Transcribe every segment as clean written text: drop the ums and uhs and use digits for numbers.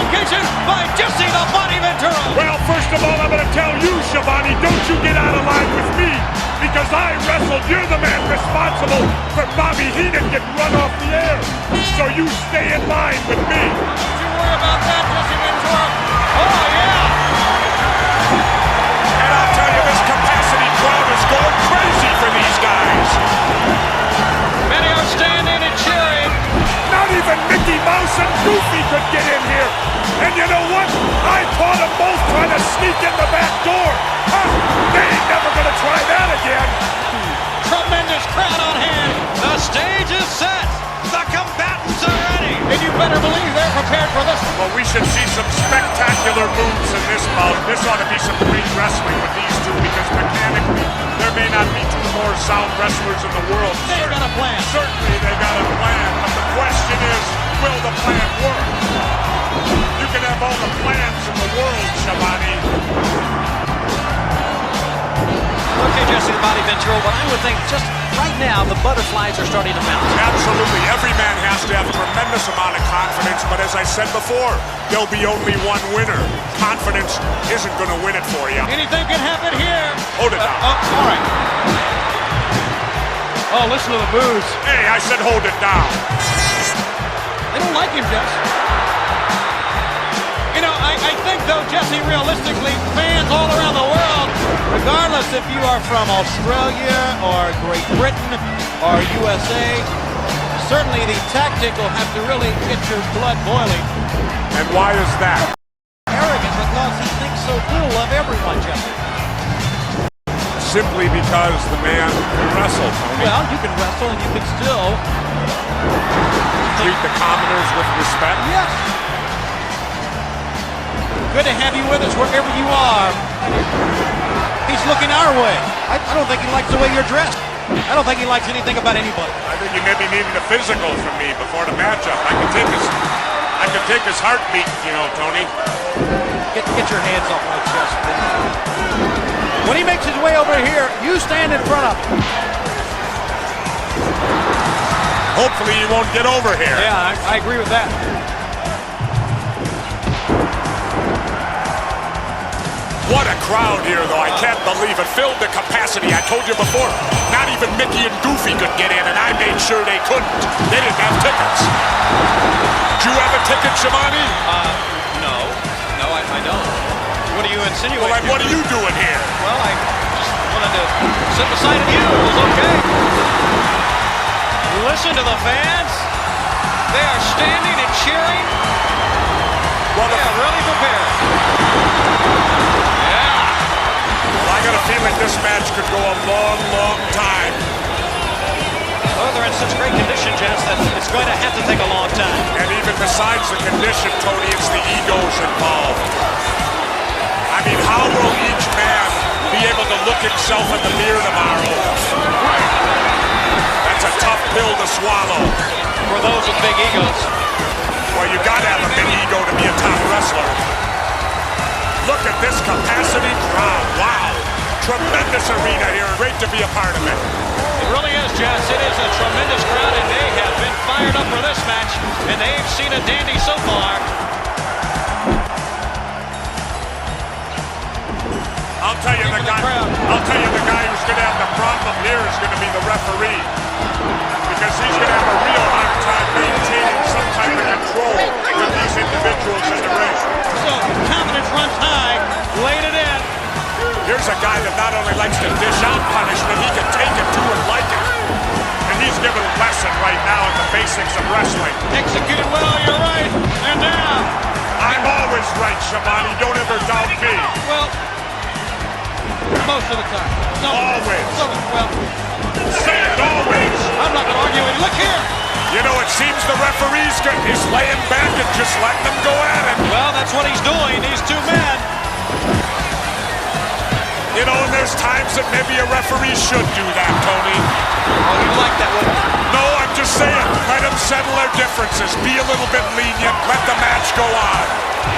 dislocation by Jesse the Body Ventura. Well, first of all, I'm going to tell you, Schiavone, don't you get out of line with me, because I wrestled. You're the man responsible for Bobby Heenan getting run off the air. So you stay in line with me. Don't you worry about that, Jesse Ventura. Oh, yeah. And I'll tell you, this capacity crowd is going crazy for these guys. Many are standing and cheering. Not even Mickey Mouse and Goofy could get in here. And you know what? I caught them both trying to sneak in the back door. Huh? They ain't never going to try that again. Tremendous crowd on hand. The stage is set. The combatants are ready. And you better believe they're prepared for this. Well, we should see some spectacular moves in this bout. This ought to be some great wrestling with these two, because mechanically, there may not be two more sound wrestlers in the world. They've got a plan. Certainly they got a plan, but the question is, will the plan work? You can have all the plans in the world, Schiavone. Okay, Jesse the Body Ventura, but I would think just right now the butterflies are starting to mount. Absolutely. Every man has to have a tremendous amount of confidence, but as I said before, there'll be only one winner. Confidence isn't going to win it for you. Anything can happen here. Hold it down. All right. Oh, listen to the boos. Hey, I said hold it down. They don't like him, Jess. You know, I think, though, Jesse, realistically, fans all around the world, regardless if you are from Australia or Great Britain or USA, certainly the tactic will have to really get your blood boiling. And why is that? Arrogant, because he thinks so little of everyone, Jesse. Simply because the man can wrestle, Tony. Well, you can wrestle and you can still Treat the commoners with respect. Yes. Good to have you with us wherever you are. He's looking our way. I don't think he likes the way you're dressed. I don't think he likes anything about anybody. I think you may be needing a physical from me before the matchup. I can take his heartbeat, you know, Tony. Get your hands off my chest, please. When he makes his way over here, you stand in front of him. Hopefully he won't get over here. Yeah, I agree with that. What a crowd here, though. I can't believe it. Filled the capacity. I told you before, not even Mickey and Goofy could get in, and I made sure they couldn't. They didn't have tickets. Did you have a ticket, Schiavone? No, I don't. What are you insinuating? Well, then what are you doing here? Well, I just wanted to sit beside you. It was okay. Listen to the fans. They are standing and cheering. Well, they are really prepared. Well, I got a feeling this match could go a long, long time. Well, they're in such great condition, Jess, that it's going to have to take a long time. And even besides the condition, Tony, it's the egos involved. I mean, how will each man be able to look himself in the mirror tomorrow? That's a tough pill to swallow. For those with big egos. Well, you gotta have a big ego to be a top wrestler. Look at this capacity crowd. Wow. Tremendous arena here. Great to be a part of it. It really is, Jess. It is a tremendous crowd, and they have been fired up for this match, and they've seen a dandy so far. I'll tell you the guy who's going to have the problem here is going to be the referee, because he's going to have a real hard time maintaining some type of control with these individuals in the ring. So confidence runs high, laid it in. Here's a guy that not only likes to dish out punishment, he can take it too and like it. And he's giving a lesson right now in the basics of wrestling. Executed well, you're right. And now. I'm always right, Schiavone. Don't ever doubt me. Well, most of the time. No, always. Well, say it always. I'm not going to argue with you. Look here. You know, it seems the referee's is laying back and just letting them go at it. Well, that's what he's doing. These two men. You know, and there's times that maybe a referee should do that, Tony. Oh, you like that, wouldn't you? No, I'm just saying, let them settle their differences. Be a little bit lenient. Let the match go on.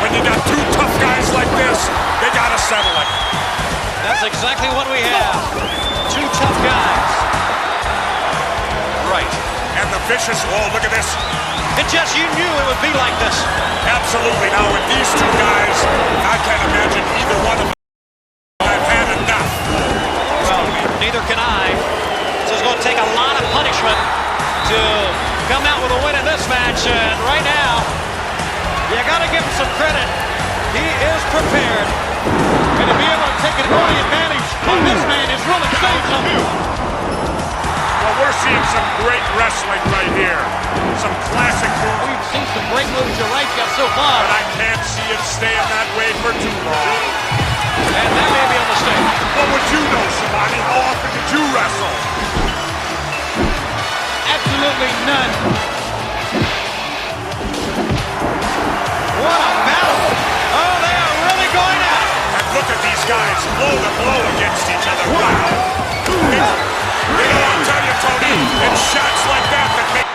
When you got two tough guys like this, they got to settle it. That's exactly what we have. Two tough guys. Right. And the vicious, oh, look at this. It Jess, you knew it would be like this. Absolutely. Now with these two guys, I can't imagine either one of them. I've had enough. Well, neither can I. So it's going to take a lot of punishment to come out with a win in this match. And right now, you got to give him some credit. He is prepared. And to be able to take an early advantage on this man is really saying something. Well, we're seeing some great wrestling right here. Some classic moves. We've seen some great moves, you're right, Jeff, so far. But I can't see it staying that way for too long. And that may be a mistake. What would you know, Shivani? How often did you wrestle? Absolutely none. What a battle. Oh, they are really going at it. And look at these guys blow to blow against each other. Wow. You know, I'll tell you, Tony, it's shots like that that make...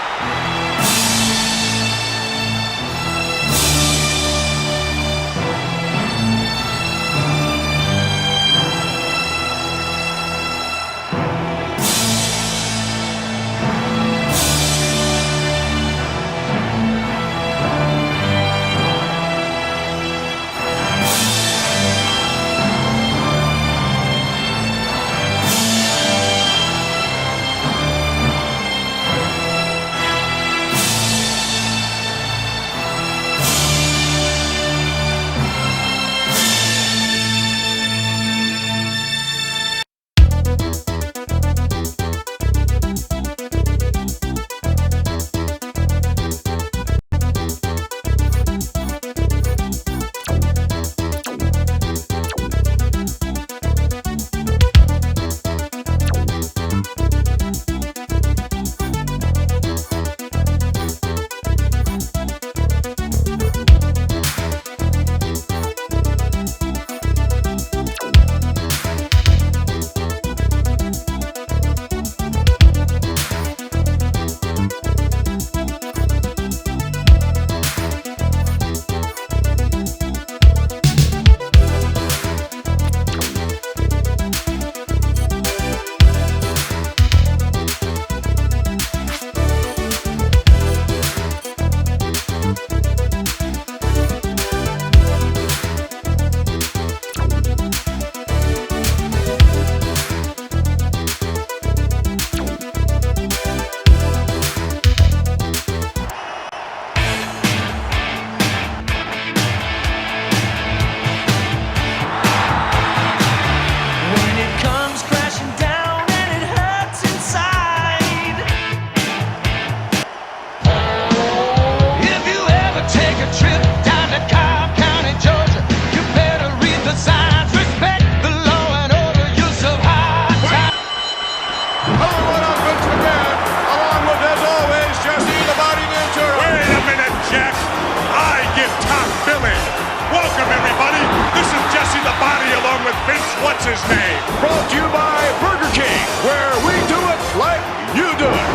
What's his name? Brought to you by Burger King, where we do it like you do it.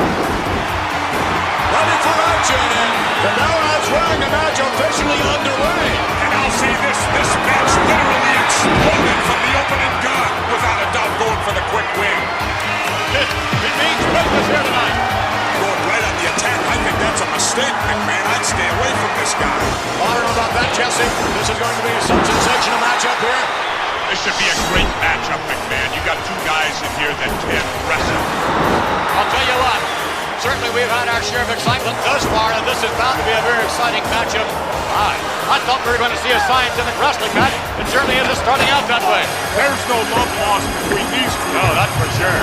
Ready for action, and the bell has rung, a match officially underway. And I'll see this match literally exploded from the opening gun. Without a doubt, going for the quick win. It means business here tonight. Going right on the attack. I think that's a mistake, McMahon. I'd stay away from this guy. I don't know about that, Jesse. This is going to be some sensational matchup here. This should be a great matchup, McMahon. You got two guys in here that can wrestle. I'll tell you what, certainly we've had our share of excitement thus far, and this is bound to be a very exciting matchup. I thought we were going to see a scientific wrestling match. It certainly isn't starting out that way. There's no love lost between these two. No, that's for sure.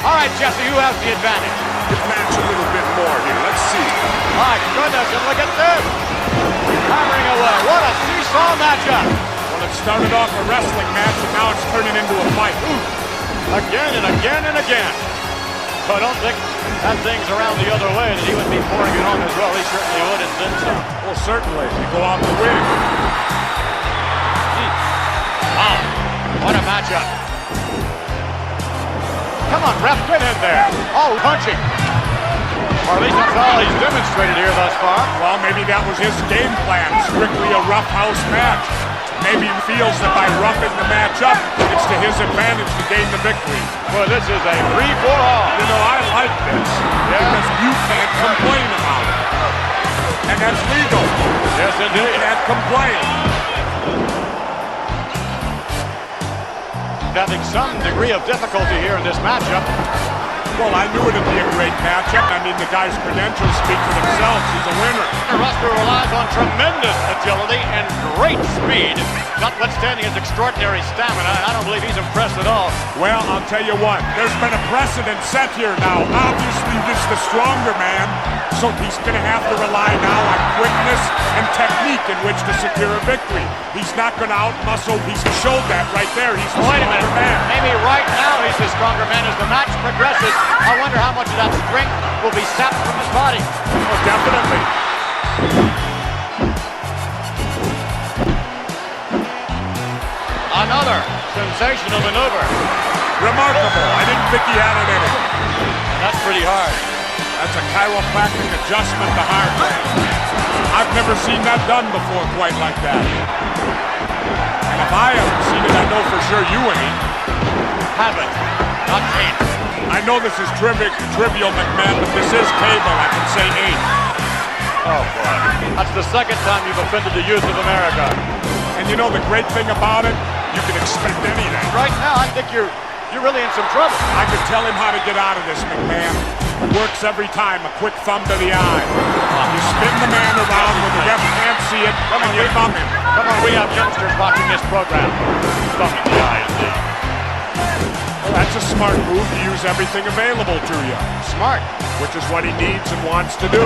All right, Jesse, who has the advantage? This match a little bit more here. Let's see. My goodness, and look at this. Hammering away. What a seesaw matchup. Well, it started off a wrestling match, and now it's turning into a fight. Again and again and again. So I don't think that thing's around the other way, that he would be pouring it on as well. He certainly would, and then some. Well, certainly. You go out to win. Wow. What a matchup. Come on, ref, get in there. Oh, punching. Or at least that's all he's demonstrated here thus far. Well, maybe that was his game plan. Strictly a roughhouse match. Maybe he feels that by roughing the match up, it's to his advantage to gain the victory. Well, this is a free-for-all. You know, I like this. complain. Having some degree of difficulty here in this matchup. Well, I knew it'd be a great matchup. I mean, the guy's credentials speak for themselves. He's a winner. Rusker relies on tremendous agility and great speed, notwithstanding his extraordinary stamina. I don't believe he's impressed at all. Well, I'll tell you what. There's been a precedent set here now. Obviously, this is the stronger man, so he's going to have to rely now on quickness and technique in which to secure a victory. He's not going to outmuscle. He's showed that right there. He's the Wait a stronger minute. man. Maybe right now he's the stronger man. As the match progresses, I wonder how much of that strength will be sapped from his body. Oh, definitely. Another sensational maneuver. Remarkable. I didn't think he had it in him. That's pretty hard. That's a chiropractic adjustment the hard way. I've never seen that done before quite like that. And if I haven't seen it, I know for sure you ain't. Haven't. Not ain't. I know this is trivial, McMahon, but this is cable. I can say ain't. Oh, boy. That's the second time you've offended the youth of America. And you know the great thing about it? You can expect anything. Right now, I think you're really in some trouble. I could tell him how to get out of this, McMahon. It works every time. A quick thumb to the eye. You spin the man around when the ref can't see it, and you thumb him. Come on, we have youngsters watching this program. Thumb in the eye, indeed. Well, that's a smart move to use everything available to you. Smart. Which is what he needs and wants to do.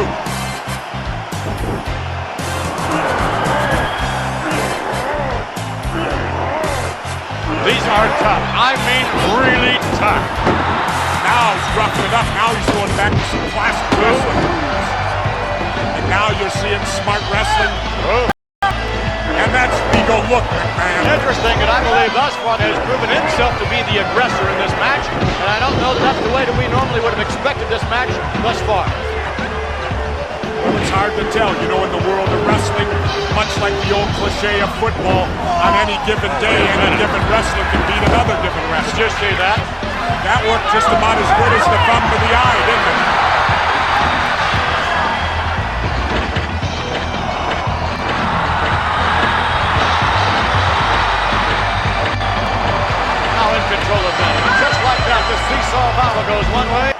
These are tough. I mean, really tough. Now he's roughing it up. Now he's going back to some classic wrestling moves. And now you're seeing smart wrestling. Oh. And that's legal look, McMahon. Interesting, and I believe thus far has proven himself to be the aggressor in this match. And I don't know that that's the way that we normally would have expected this match thus far. Well, it's hard to tell. You know, in the world of wrestling, much like the old cliche of football, on any given day, any given wrestler can beat another given wrestler. Did you see that? That worked just about as good as the thumb to the eye, didn't it? Now in control of them. Just like that, the seesaw battle goes one way